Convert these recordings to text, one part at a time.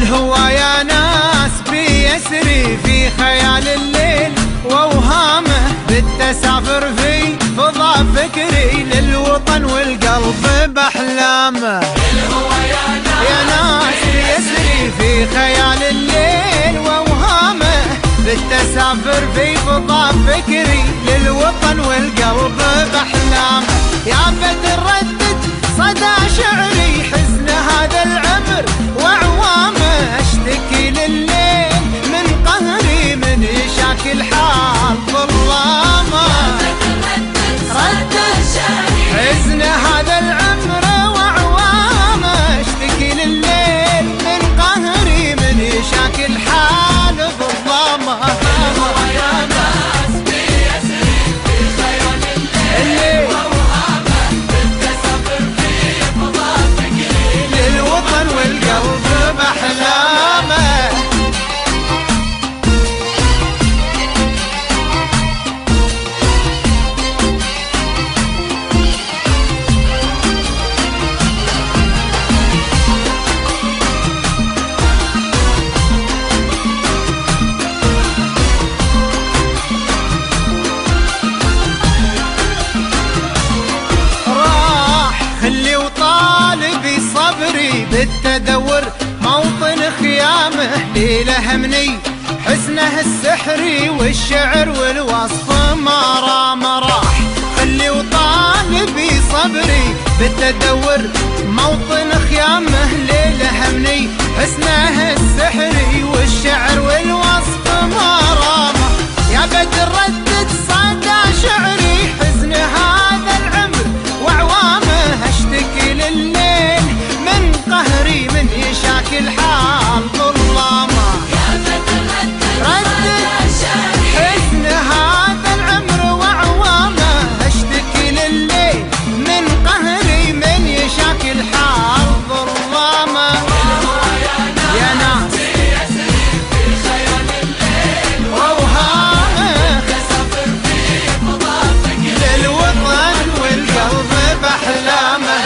الهوى يا ناس بيسري في خيال الليل واوهامه، بالتسافر في فضاء فكري للوطن والقلب باحلامه. الهوى يا ناس بيسري في خيال الليل واوهامه، بالتسافر في فضاء فكري للوطن والقلب باحلامه. يا بدر ردد صدى شعري حزن هذا العمر واعوامه، اشتكي لليل من قهري من يشاكل حال ظلامه. ردد شعري حزن هذا العمر واعوامه، اشتكي لليل من قهري من يشاكل حال ظلامه. الهوى يا ناس بيسري في خيال الليل واوهامه، بالتسافر في فضاء فكري للوطن والقلب باحلامه. خلي وطالبي صبري بالتدور موطن خيامه، ليله همني حسنه السحري والشعر والوصف ما رام راح. خلي وطالبي صبري بالتدور موطن خيامه، ليله همني حسنه السحري والشعر والوصف ما رام. يا بدر ردد صدى شعري حزن هذا العمر واعوامه، اشتكي لليل من قهري من يشاكل حال ظلامه. يا بدر ردد حزن هذا العمر واعوامه، اشتكي لليل من قهري من يشاكل حال ظلامه. يا ناس بيسري في خيال الليل واوهامه، بالتسافر في فضاء فكري للوطن والقلب باحلامه.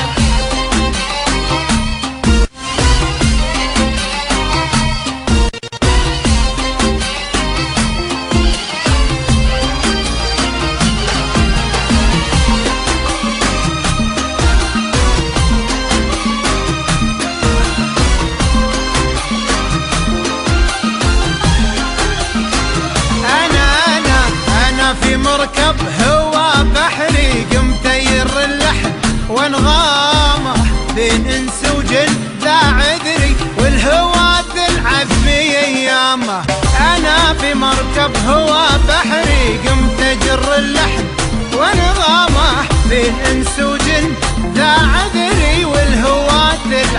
أنا في مركب هوا بحري، قمت ير اللحن وانغامه، بين انس وجن ذا عذري والهوى تلعب في ايامه. انا في مركب هوا بحري، قمت اجر اللحن وانغامه، بين انس وجن ذا عذري والهوى تلعب